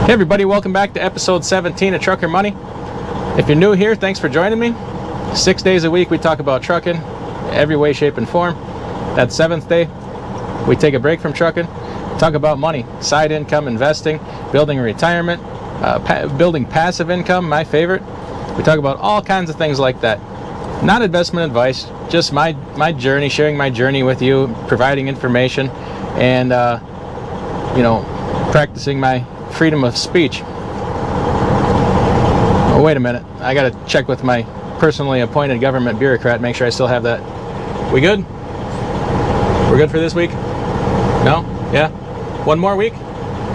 Hey everybody, welcome back to episode 17 of Trucker Money. If you're new here, thanks for joining me. 6 days a week we talk about trucking, every way, shape, and form. That seventh day, we take a break from trucking, talk about money, side income, investing, building a retirement, building passive income, my favorite. We talk about all kinds of things like that. Not investment advice, just my journey, sharing my journey with you, providing information, and practicing my freedom of speech. Oh, wait a minute. I gotta check with my personally appointed government bureaucrat, make sure I still have that. We good? We're good for this week? No? Yeah? One more week?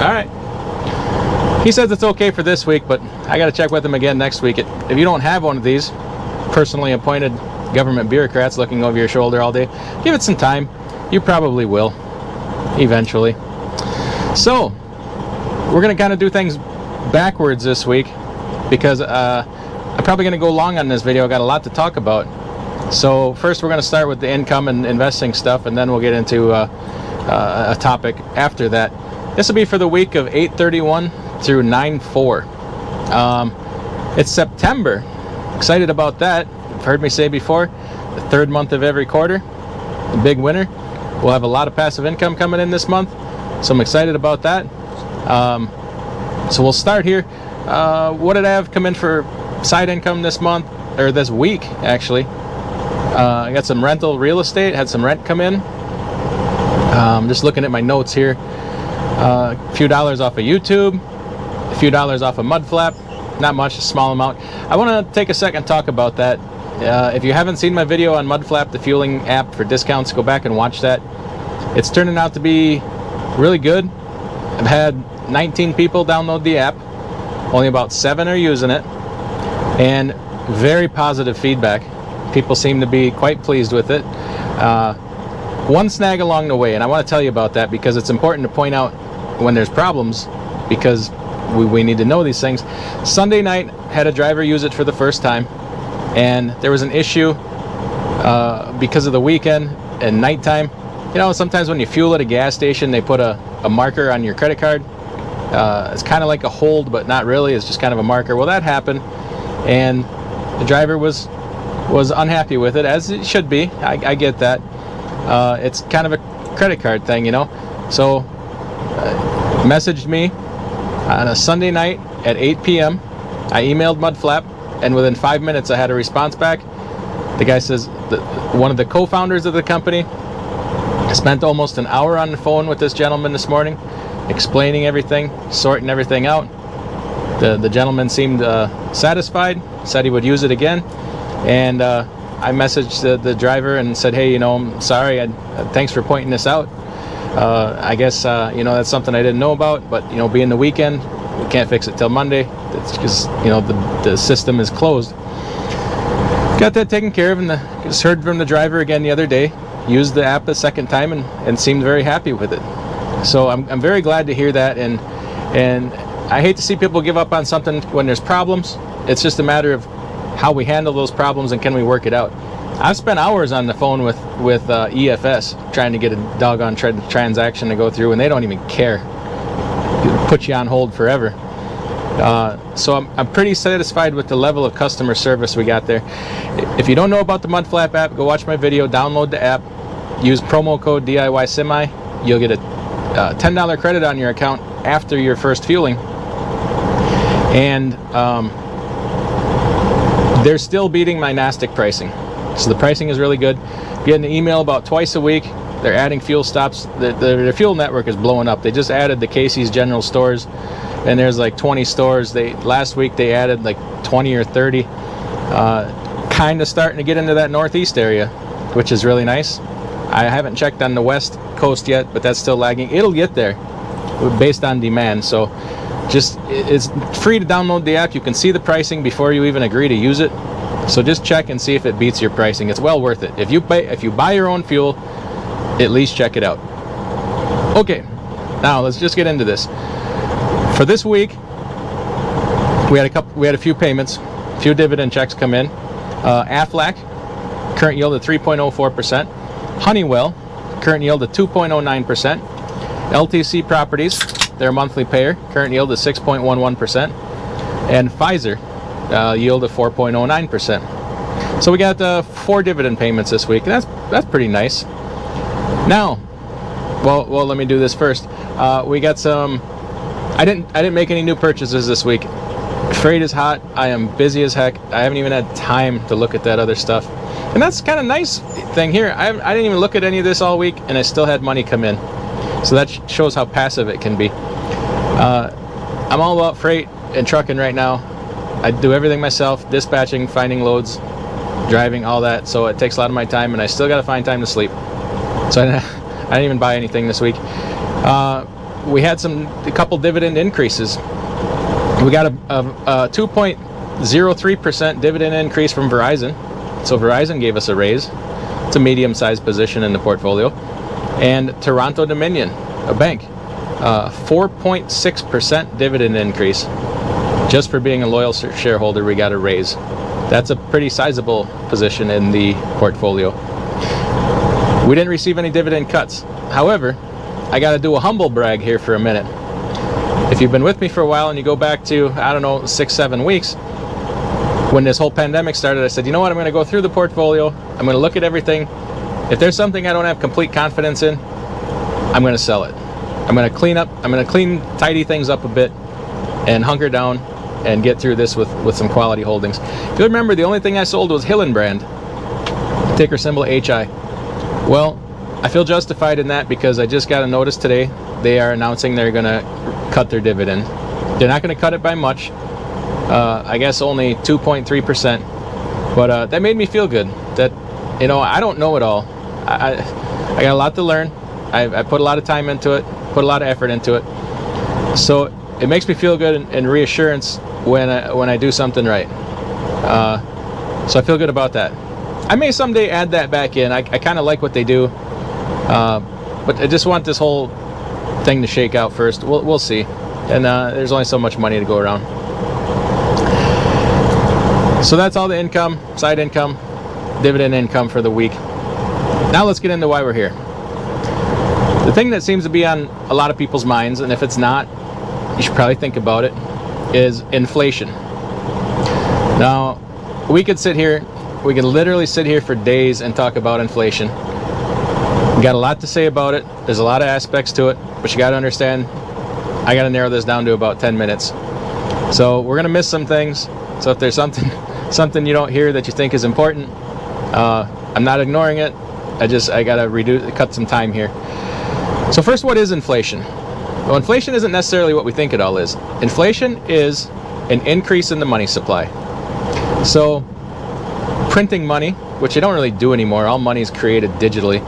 Alright. He says it's okay for this week, but I gotta check with him again next week. If you don't have one of these personally appointed government bureaucrats looking over your shoulder all day, give it some time. You probably will. Eventually. So, we're going to kind of do things backwards this week because I'm probably going to go long on this video. I got a lot to talk about. So first we're going to start with the income and investing stuff, and then we'll get into a topic after that. This will be for the week of 8/31 through 9/4. It's September. Excited about that. You've heard me say before, the third month of every quarter, the big winner. We'll have a lot of passive income coming in this month, so I'm excited about that. So we'll start here. What did I have come in for side income this month, or this week actually? I got some rental real estate, had some rent come in. Just looking at my notes here. A few dollars off of YouTube, a few dollars off of Mudflap, not much, a small amount. I want to take a second and talk about that. If you haven't seen my video on Mudflap, the fueling app for discounts, go back and watch that. It's turning out to be really good. I've had 19 people download the app, only about 7 are using it, and very positive feedback. People seem to be quite pleased with it. One snag along the way, and I want to tell you about that because it's important to point out when there's problems, because we need to know these things. Sunday night, had a driver use it for the first time, and there was an issue because of the weekend and nighttime. You know, sometimes when you fuel at a gas station, they put a marker on your credit card. It's kind of like a hold, but not really. It's just kind of a marker. Well, that happened, and the driver was unhappy with it, as it should be. I get that. It's kind of a credit card thing, you know. So, messaged me on a Sunday night at 8 p.m. I emailed Mudflap, and within 5 minutes I had a response back. The guy says, one of the co-founders of the company, spent almost an hour on the phone with this gentleman this morning, explaining everything, sorting everything out. The gentleman seemed satisfied, said he would use it again, and I messaged the driver and said, hey, I'm sorry, thanks for pointing this out. I guess, that's something I didn't know about, but, being the weekend, we can't fix it till Monday. It's because, the system is closed. Got that taken care of, and just heard from the driver again the other day. Used the app a second time and seemed very happy with it. So I'm very glad to hear that, and I hate to see people give up on something when there's problems. It's just a matter of how we handle those problems and can we work it out. I've spent hours on the phone with EFS trying to get a doggone transaction to go through, and they don't even care. Put you on hold forever. So I'm pretty satisfied with the level of customer service we got there. If you don't know about the Mudflap app, go watch my video, download the app, use promo code DIYSemi. You'll get a $10 credit on your account after your first fueling. And they're still beating my Nastic pricing. So the pricing is really good. Getting an email about twice a week. They're adding fuel stops. Their fuel network is blowing up. They just added the Casey's General Stores, and there's like 20 stores. Last week they added like 20 or 30. Kind of starting to get into that northeast area, which is really nice. I haven't checked on the west coast yet, but that's still lagging. It'll get there based on demand. So it's free to download the app. You can see the pricing before you even agree to use it. So just check and see if it beats your pricing. It's well worth it. If you buy your own fuel, at least check it out. Okay, now let's just get into this. For this week, we had a few payments, a few dividend checks come in. Aflac, current yield at 3.04%. Honeywell, current yield at 2.09%. LTC Properties, they're a monthly payer. Current yield is 6.11%. And Pfizer, yield of 4.09%. So we got 4 dividend payments this week, and that's pretty nice. Now, well, let me do this first. We got some. I didn't make any new purchases this week. Freight is hot. I am busy as heck. I haven't even had time to look at that other stuff, and that's kind of nice thing here. I didn't even look at any of this all week, and I still had money come in. So that shows how passive it can be. I'm all about freight and trucking right now. I do everything myself: dispatching, finding loads, driving, all that. So it takes a lot of my time, and I still got to find time to sleep. So I didn't even buy anything this week. We had a couple dividend increases. We got a 2.03% dividend increase from Verizon. So Verizon gave us a raise. It's a medium-sized position in the portfolio. And Toronto Dominion, a bank, 4.6% dividend increase. Just for being a loyal shareholder, we got a raise. That's a pretty sizable position in the portfolio. We didn't receive any dividend cuts. However, I got to do a humble brag here for a minute. If you've been with me for a while and you go back to, I don't know, 6-7 weeks, when this whole pandemic started, I said, you know what, I'm going to go through the portfolio, I'm going to look at everything. If there's something I don't have complete confidence in, I'm going to sell it. I'm going to tidy things up a bit and hunker down and get through this with some quality holdings. If you remember, the only thing I sold was Hillenbrand, ticker symbol HI. Well, I feel justified in that because I just got a notice today. They are announcing they're going to cut their dividend. They're not going to cut it by much. I guess only 2.3%. But that made me feel good. That, you know, I don't know it all. I got a lot to learn. I put a lot of time into it, put a lot of effort into it. So it makes me feel good and reassurance when I do something right. So I feel good about that. I may someday add that back in. I kind of like what they do. But I just want this whole thing to shake out first. We'll see. And there's only so much money to go around. So that's all the income, side income, dividend income for the week. Now let's get into why we're here. The thing that seems to be on a lot of people's minds, and if it's not, you should probably think about it, is inflation. Now, we could literally sit here for days and talk about inflation. We got a lot to say about it. There's a lot of aspects to it, but you got to understand, I got to narrow this down to about 10 minutes. So we're going to miss some things. So if there's something you don't hear that you think is important, I'm not ignoring it. I got to cut some time here. So first, what is inflation? Well, inflation isn't necessarily what we think it all is. Inflation is an increase in the money supply. So printing money, which you don't really do anymore, all money is created digitally,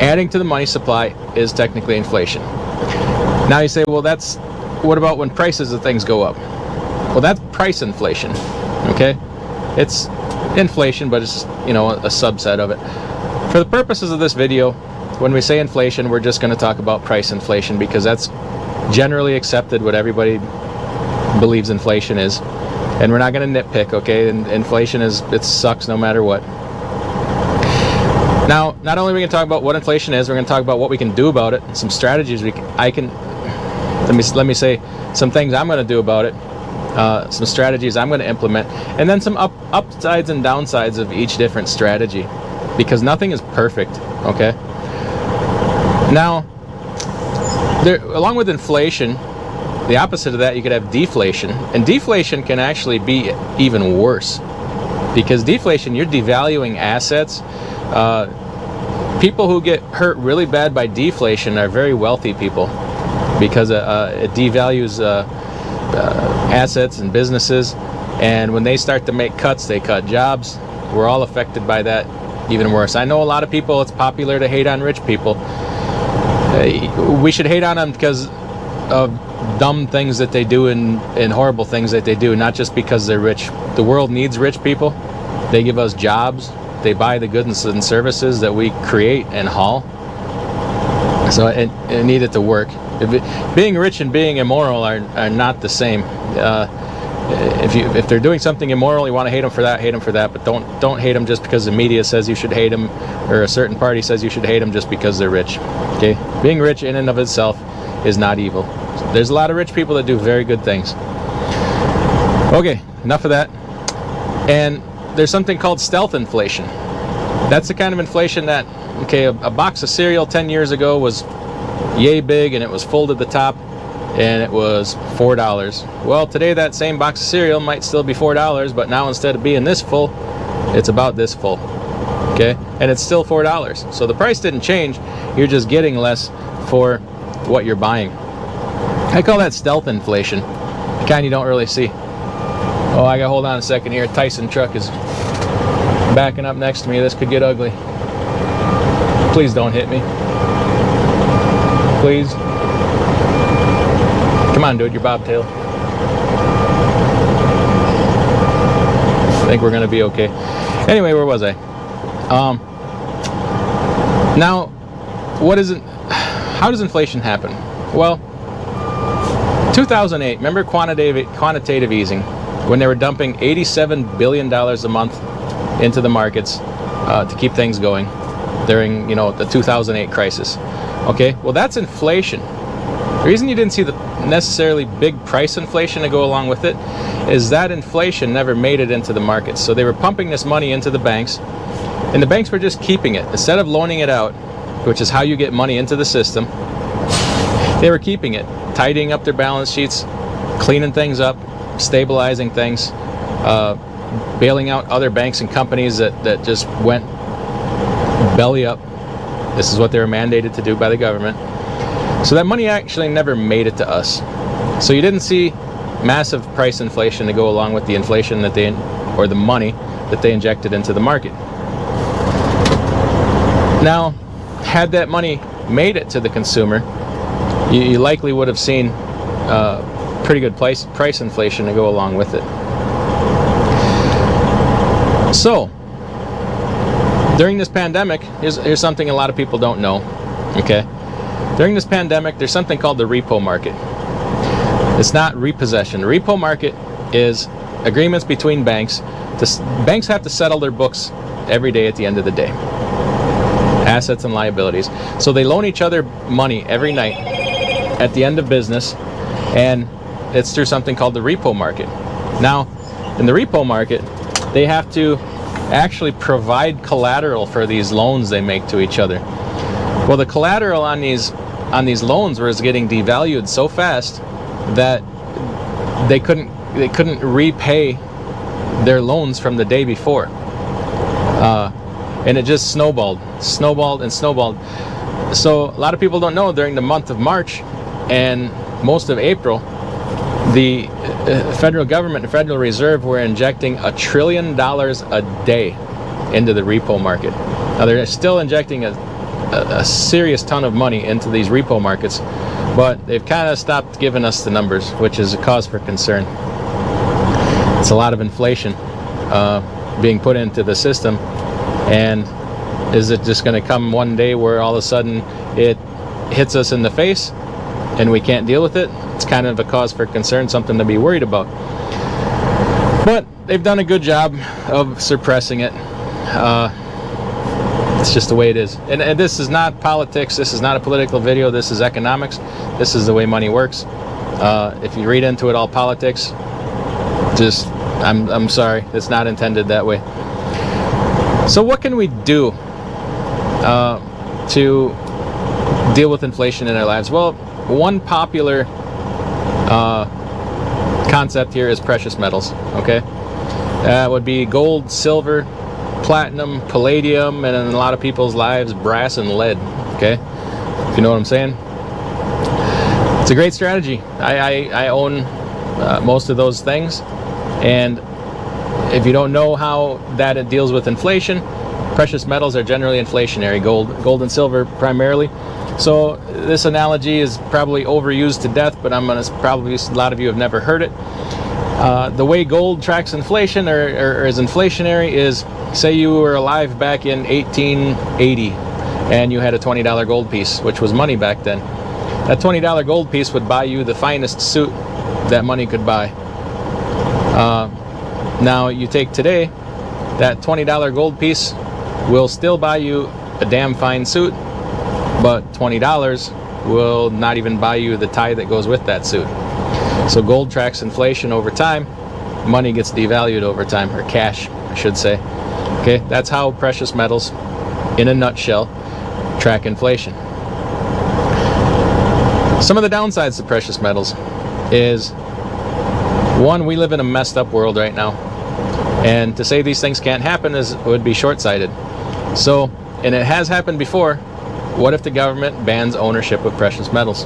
adding to the money supply is technically inflation. Now you say, well, what about when prices of things go up? Well, that's price inflation, okay? It's inflation, but it's, you know, a subset of it. For the purposes of this video, when we say inflation, we're just going to talk about price inflation because that's generally accepted, what everybody believes inflation is. And we're not going to nitpick, okay? And inflation it sucks no matter what. Now, not only are we going to talk about what inflation is, we're going to talk about what we can do about it, some strategies let me say some things I'm going to do about it, some strategies I'm going to implement, and then some upsides and downsides of each different strategy, because nothing is perfect, okay? Now, along with inflation, the opposite of that, you could have deflation, and deflation can actually be even worse, because deflation, you're devaluing assets. People who get hurt really bad by deflation are very wealthy people, because it devalues assets and businesses, and when they start to make cuts, they cut jobs. We're all affected by that, even worse. I know a lot of people, it's popular to hate on rich people. We should hate on them because of dumb things that they do and horrible things that they do, not just because they're rich. The world needs rich people. They give us jobs. They buy the goods and services that we create and haul. So it needed to work. Being rich and being immoral are not the same. if they're doing something immoral, you want to hate them for that, but don't hate them just because the media says you should hate them, or a certain party says you should hate them just because they're rich. Okay, being rich in and of itself is not evil. There's a lot of rich people that do very good things. Okay, enough of that. And there's something called stealth inflation. That's the kind of inflation that, okay, a box of cereal 10 years ago was yay big and it was full to the top and it was $4. Well, today that same box of cereal might still be $4, but now instead of being this full, it's about this full. Okay, and it's still $4. So the price didn't change, you're just getting less for what you're buying. I call that stealth inflation, the kind you don't really see. Oh, I gotta hold on a second here. Tyson truck is backing up next to me. This could get ugly. Please don't hit me. Please. Come on, dude, you're bobtail. I think we're gonna be okay. Anyway, where was I? Now, how does inflation happen? Well, 2008, remember quantitative easing, when they were dumping $87 billion a month into the markets to keep things going during, the 2008 crisis. Okay, well, that's inflation. The reason you didn't see the necessarily big price inflation to go along with it is that inflation never made it into the markets. So they were pumping this money into the banks, and the banks were just keeping it. Instead of loaning it out, which is how you get money into the system, they were keeping it, tidying up their balance sheets, cleaning things up, stabilizing things, bailing out other banks and companies that just went belly up. This is what they were mandated to do by the government. So that money actually never made it to us. So you didn't see massive price inflation to go along with the inflation or the money that they injected into the market. Now, had that money made it to the consumer, you likely would have seen pretty good price inflation to go along with it. So, during this pandemic, here's something a lot of people don't know. Okay, during this pandemic, there's something called the repo market. It's not repossession. The repo market is agreements between banks. Banks have to settle their books every day at the end of the day, assets and liabilities. So they loan each other money every night at the end of business, and it's through something called the repo market. Now, in the repo market, they have to actually provide collateral for these loans they make to each other. Well, the collateral on these loans was getting devalued so fast that they couldn't repay their loans from the day before, and it just snowballed. So a lot of people don't know, during the month of March and most of April, the federal government and Federal Reserve were injecting $1 trillion a day into the repo market. Now they're still injecting a serious ton of money into these repo markets, but they've kind of stopped giving us the numbers, which is a cause for concern. It's a lot of inflation being put into the system, and is it just going to come one day where all of a sudden it hits us in the face and we can't deal with it? It's kind of a cause for concern, something to be worried about. But they've done a good job of suppressing it. It's just the way it is. And this is not politics. This is not a political video. This is economics. This is the way money works. If you read into it all politics, I'm sorry. It's not intended that way. So what can we do to deal with inflation in our lives? Well, one popular concept here is precious metals. Okay, that would be gold, silver, platinum, palladium, and in a lot of people's lives, brass and lead. Okay, if you know what I'm saying. It's a great strategy. I own most of those things, and if you don't know how that it deals with inflation, precious metals are generally inflationary. Gold and silver primarily. So this analogy is probably overused to death, but probably a lot of you have never heard it. The way gold tracks inflation or is inflationary is, say you were alive back in 1880 and you had a $20 gold piece, which was money back then. That $20 gold piece would buy you the finest suit that money could buy. Now you take today, that $20 gold piece will still buy you a damn fine suit, but $20 will not even buy you the tie that goes with that suit. So gold tracks inflation over time. Money gets devalued over time, or cash, I should say. Okay, that's how precious metals, in a nutshell, track inflation. Some of the downsides to precious metals is, one, we live in a messed up world right now, and to say these things can't happen would be short-sighted. So, and it has happened before. What if the government bans ownership of precious metals,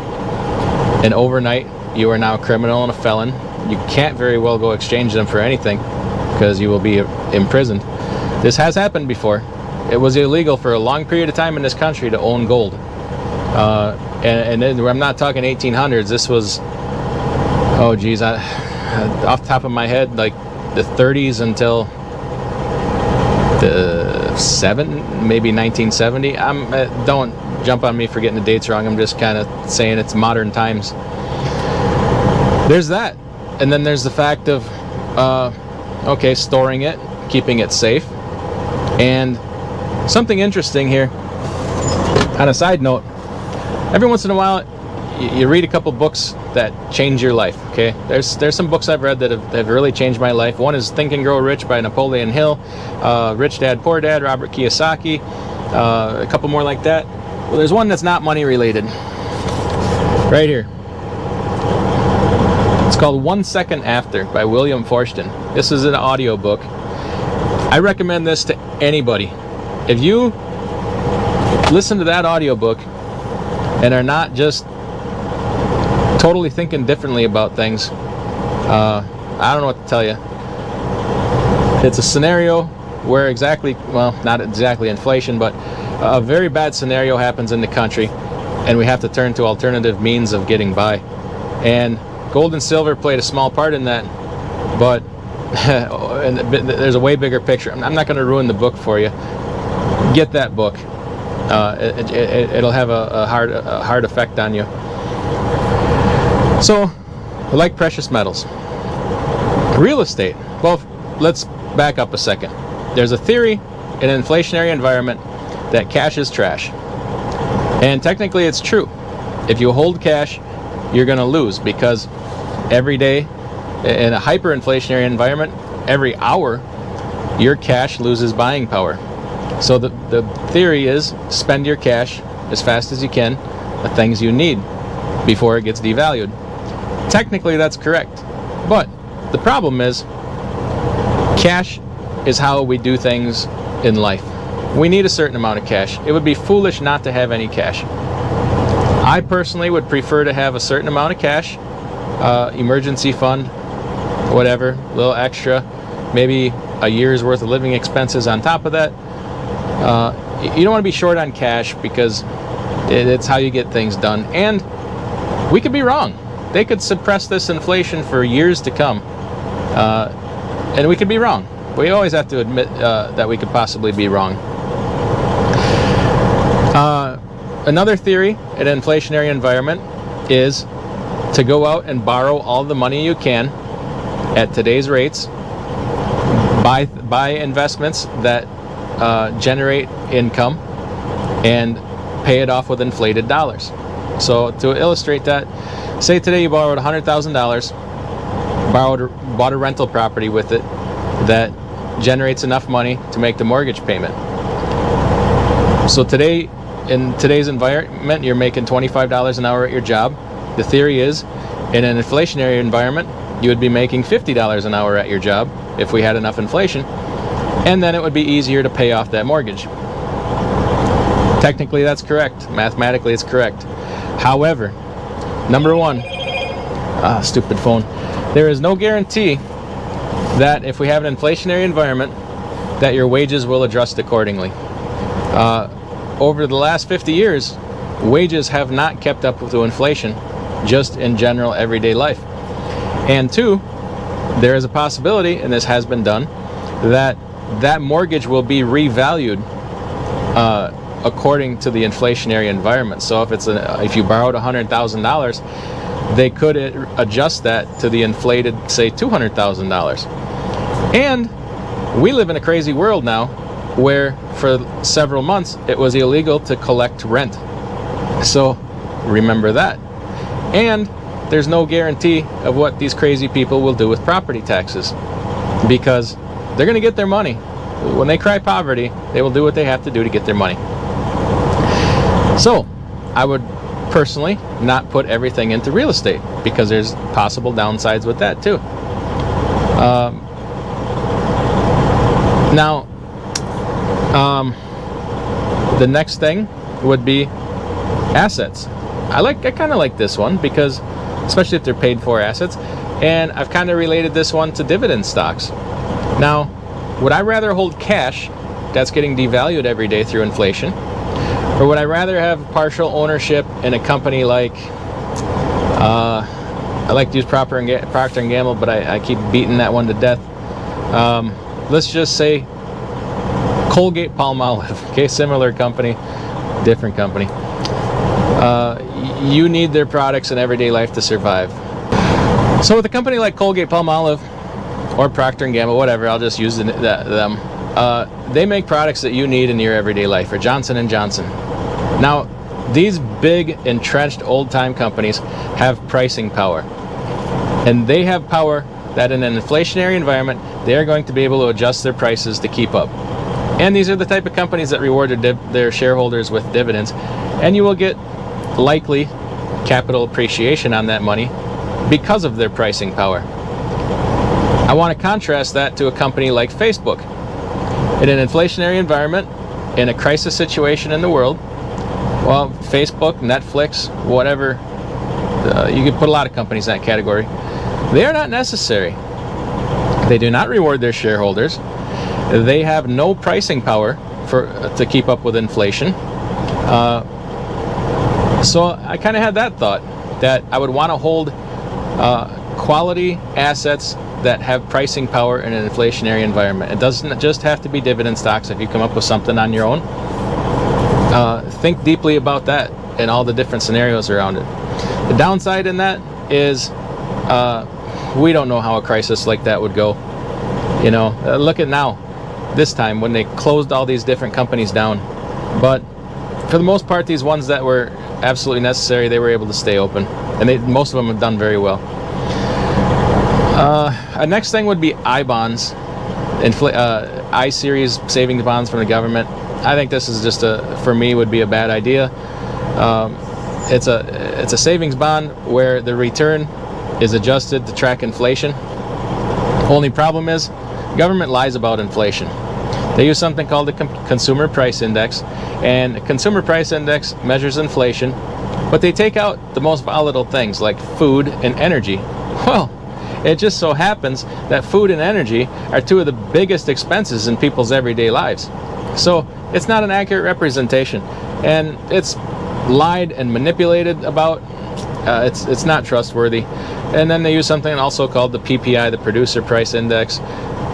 and overnight you are now a criminal and a felon? You can't very well go exchange them for anything because you will be imprisoned. This has happened before. It was illegal for a long period of time in this country to own gold. And I'm not talking 1800s. This was, oh geez, off the top of my head, like the 30s until the maybe 1970. Don't jump on me for getting the dates wrong. I'm just kind of saying it's modern times. There's that. And then there's the fact of, okay, storing it, keeping it safe. And something interesting here, on a side note, every once in a while you read a couple books that change your life. Okay, there's some books I've read that have really changed my life. One is Think and Grow Rich by Napoleon Hill, Rich Dad Poor Dad, Robert Kiyosaki, a couple more like that. Well, there's one that's not money related, right here. It's called 1 Second After by William Forstchen. This is an audio book. I recommend this to anybody. If you listen to that audiobook and are not just totally thinking differently about things, I don't know what to tell you. It's a scenario where not exactly inflation, but a very bad scenario happens in the country, and we have to turn to alternative means of getting by. And gold and silver played a small part in that, but and there's a way bigger picture. I'm not going to ruin the book for you. Get that book. It'll have a hard effect on you. So, like precious metals, real estate. Well, let's back up a second. There's a theory in an inflationary environment that cash is trash, and technically it's true. If you hold cash, you're going to lose, because every day in a hyperinflationary environment, every hour your cash loses buying power. So the theory is spend your cash as fast as you can the things you need before it gets devalued. Technically that's correct, but the problem is cash is how we do things in life. We need a certain amount of cash. It would be foolish not to have any cash. I personally would prefer to have a certain amount of cash, emergency fund, whatever, a little extra, maybe a year's worth of living expenses on top of that. You don't want to be short on cash, because it's how you get things done. And we could be wrong. They could suppress this inflation for years to come, and we could be wrong. We always have to admit that we could possibly be wrong. Another theory in an inflationary environment is to go out and borrow all the money you can at today's rates, buy investments that generate income, and pay it off with inflated dollars. So to illustrate that, say today you borrowed $100,000, bought a rental property with it that generates enough money to make the mortgage payment. So today, in today's environment, you're making $25 an hour at your job. The theory is, in an inflationary environment, you would be making $50 an hour at your job if we had enough inflation, and then it would be easier to pay off that mortgage. Technically that's correct. Mathematically it's correct. However, number one, stupid phone, there is no guarantee that if we have an inflationary environment that your wages will adjust accordingly. Over the last 50 years, wages have not kept up with the inflation, just in general everyday life. And two, there is a possibility, and this has been done, that mortgage will be revalued according to the inflationary environment. So if you borrowed $100,000, they could adjust that to the inflated, say, $200,000. And we live in a crazy world now where for several months it was illegal to collect rent. So remember that. And there's no guarantee of what these crazy people will do with property taxes, because they're going to get their money. When they cry poverty, they will do what they have to do to get their money. So I would personally not put everything into real estate, because there's possible downsides with that too. The next thing would be assets. I kind of like this one, because especially if they're paid for assets, and I've kind of related this one to dividend stocks. Now, would I rather hold cash that's getting devalued every day through inflation, or would I rather have partial ownership in a company like, I like to use Procter & Gamble, but I keep beating that one to death. Let's just say Colgate-Palmolive, okay, similar company, different company. You need their products in everyday life to survive. So with a company like Colgate-Palmolive or Procter & Gamble, whatever, I'll just use them. They make products that you need in your everyday life, or Johnson & Johnson. Now, these big, entrenched, old-time companies have pricing power. And they have power that in an inflationary environment, they are going to be able to adjust their prices to keep up. And these are the type of companies that reward their shareholders with dividends. And you will get likely capital appreciation on that money because of their pricing power. I want to contrast that to a company like Facebook. In an inflationary environment, in a crisis situation in the world, well, Facebook, Netflix, whatever, you could put a lot of companies in that category. They are not necessary. They do not reward their shareholders. They have no pricing power to keep up with inflation. So I kind of had that thought, that I would want to hold quality assets that have pricing power in an inflationary environment. It doesn't just have to be dividend stocks. If you come up with something on your own, think deeply about that and all the different scenarios around it. The downside in that is we don't know how a crisis like that would go. You know, look at now, this time when they closed all these different companies down. But for the most part, these ones that were absolutely necessary, they were able to stay open, and most of them have done very well. Next thing would be I-bonds, I-series savings bonds from the government. I think this is just for me, would be a bad idea. It's a savings bond where the return is adjusted to track inflation. Only problem is, government lies about inflation. They use something called the Consumer Price Index, and the Consumer Price Index measures inflation, but they take out the most volatile things like food and energy. Well, it just so happens that food and energy are two of the biggest expenses in people's everyday lives. So it's not an accurate representation, and it's lied and manipulated about. It's not trustworthy. And then they use something also called the PPI, the Producer Price Index.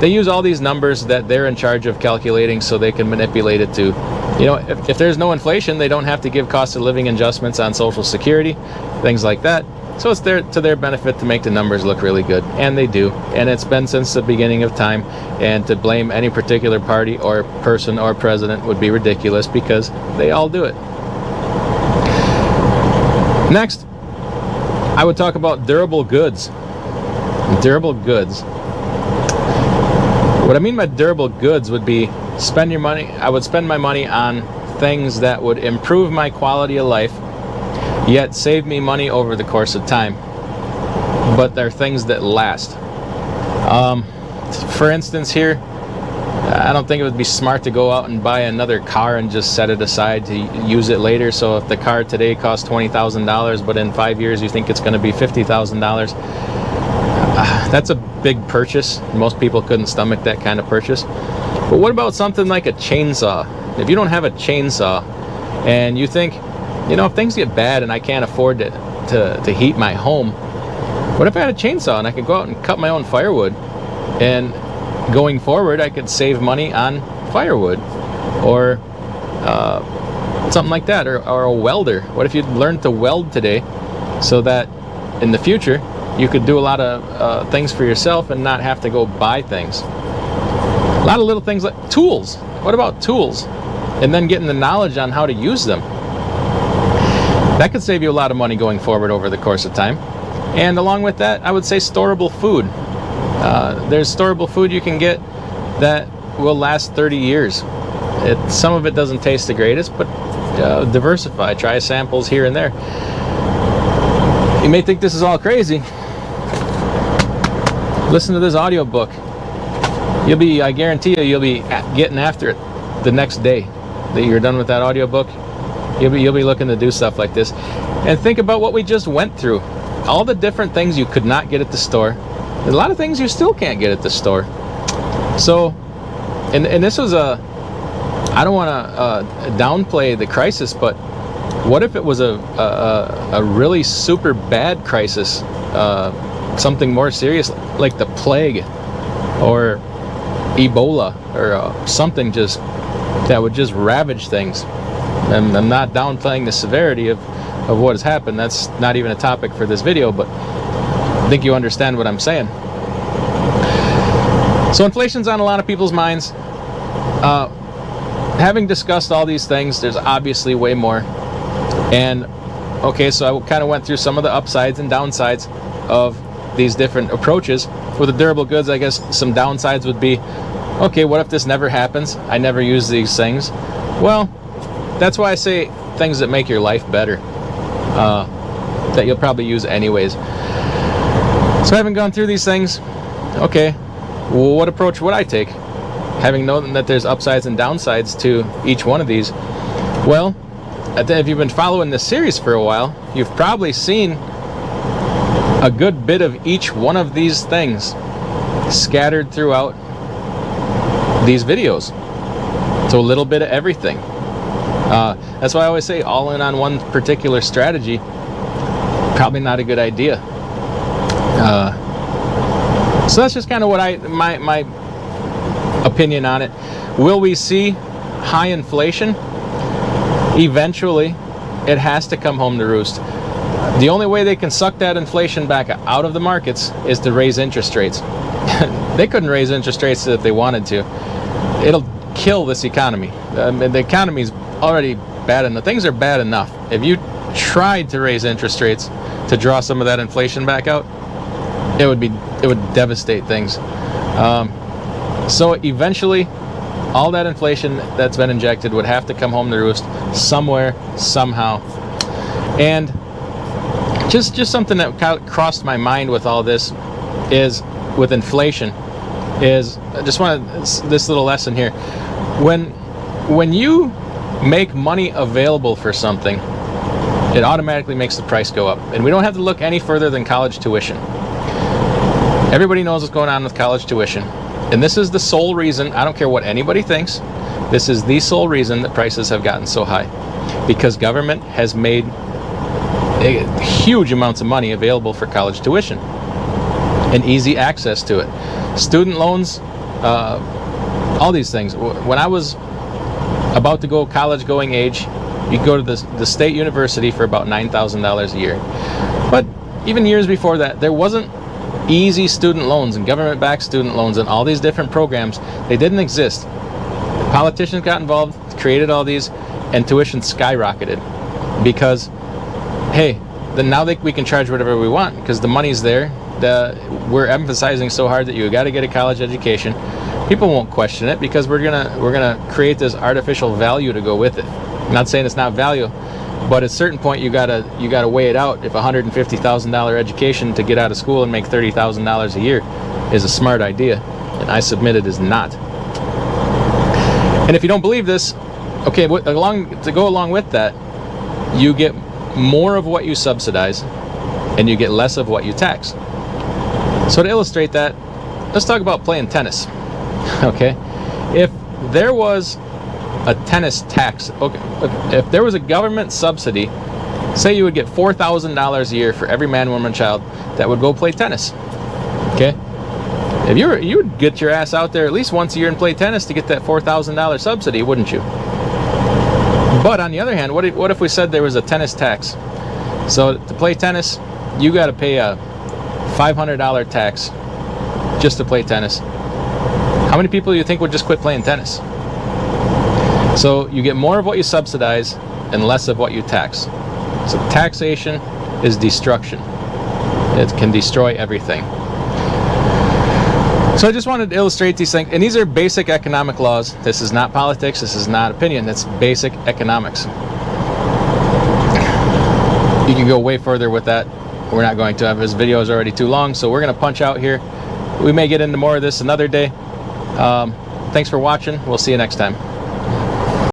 They use all these numbers that they're in charge of calculating so they can manipulate it to, you know, if there's no inflation, they don't have to give cost of living adjustments on Social Security, things like that. So it's to their benefit to make the numbers look really good, and they do. And it's been since the beginning of time, and to blame any particular party or person or president would be ridiculous, because they all do it. Next, I would talk about durable goods. Durable goods. What I mean by durable goods would be spend your money. I would spend my money on things that would improve my quality of life, yet save me money over the course of time. But they're things that last. For instance here, I don't think it would be smart to go out and buy another car and just set it aside to use it later. So if the car today costs $20,000, but in 5 years you think it's going to be $50,000, that's a big purchase. Most people couldn't stomach that kind of purchase. But what about something like a chainsaw? If you don't have a chainsaw and you think, you know, if things get bad and I can't afford to heat my home, what if I had a chainsaw and I could go out and cut my own firewood? And going forward, I could save money on firewood, or something like that, or a welder. What if you learned to weld today, so that in the future, you could do a lot of things for yourself and not have to go buy things. A lot of little things like tools. What about tools? And then getting the knowledge on how to use them. That could save you a lot of money going forward over the course of time. And along with that, I would say storable food. There's storable food you can get that will last 30 years. Some of it doesn't taste the greatest, but diversify. Try samples here and there. You may think this is all crazy. Listen to this audiobook. I guarantee you'll be getting after it the next day that you're done with that audiobook. You'll be looking to do stuff like this. And think about what we just went through. All the different things you could not get at the store. A lot of things you still can't get at the store. So, and this was I don't want to downplay the crisis, but what if it was a really super bad crisis? Something more serious like the plague or Ebola or something that would just ravage things. And I'm not downplaying the severity of what has happened. That's not even a topic for this video, but I think you understand what I'm saying. So inflation's on a lot of people's minds. Having discussed all these things, there's obviously way more. And okay, so I kind of went through some of the upsides and downsides of these different approaches. With the durable goods, I guess some downsides would be, okay, what if this never happens? I never use these things. Well, that's why I say things that make your life better, that you'll probably use anyways. So having gone through these things, okay, well, what approach would I take? Having known that there's upsides and downsides to each one of these, well, if you've been following this series for a while, you've probably seen a good bit of each one of these things scattered throughout these videos. So a little bit of everything. That's why I always say all in on one particular strategy, probably not a good idea. So that's just kind of what my opinion on it. Will we see high inflation? Eventually, it has to come home to roost. The only way they can suck that inflation back out of the markets is to raise interest rates. They couldn't raise interest rates if they wanted to. It'll kill this economy. The economy's already bad enough. Things are bad enough. If you tried to raise interest rates to draw some of that inflation back out, it would devastate things. So eventually, all that inflation that's been injected would have to come home to roost somewhere, somehow. And just something that crossed my mind with all this is, with inflation, is I just want this little lesson here. When you make money available for something, it automatically makes the price go up. And we don't have to look any further than college tuition. Everybody knows what's going on with college tuition. And this is the sole reason, I don't care what anybody thinks, this is the sole reason that prices have gotten so high. Because government has made huge amounts of money available for college tuition and easy access to it. Student loans, all these things. When I was about to go college going age, you could go to the state university for about $9,000 a year. But even years before that, there wasn't easy student loans and government-backed student loans and all these different programs. They didn't exist. The politicians got involved, created all these, and tuition skyrocketed because, hey, then now we can charge whatever we want because the money's there. We're emphasizing so hard that you got to get a college education. People won't question it because we're gonna create this artificial value to go with it. I'm not saying it's not value, but at a certain point you gotta weigh it out. If $150,000 education to get out of school and make $30,000 a year is a smart idea, and I submit it is not. And if you don't believe this, okay, to go along with that, you get more of what you subsidize and you get less of what you tax. So to illustrate that, let's talk about playing tennis. Okay, if there was a tennis tax, okay, if there was a government subsidy, say you would get $4,000 a year for every man, woman, child that would go play tennis. Okay, if you would get your ass out there at least once a year and play tennis to get that $4,000 subsidy, wouldn't you? But on the other hand, what if we said there was a tennis tax? So to play tennis, you got to pay a $500 tax just to play tennis. How many people do you think would just quit playing tennis? So you get more of what you subsidize and less of what you tax. So taxation is destruction. It can destroy everything. So I just wanted to illustrate these things, and these are basic economic laws. This is not politics, this is not opinion, it's basic economics. You can go way further with that. We're not going to. This video is already too long, so we're going to punch out here. We may get into more of this another day. Thanks for watching. We'll see you next time.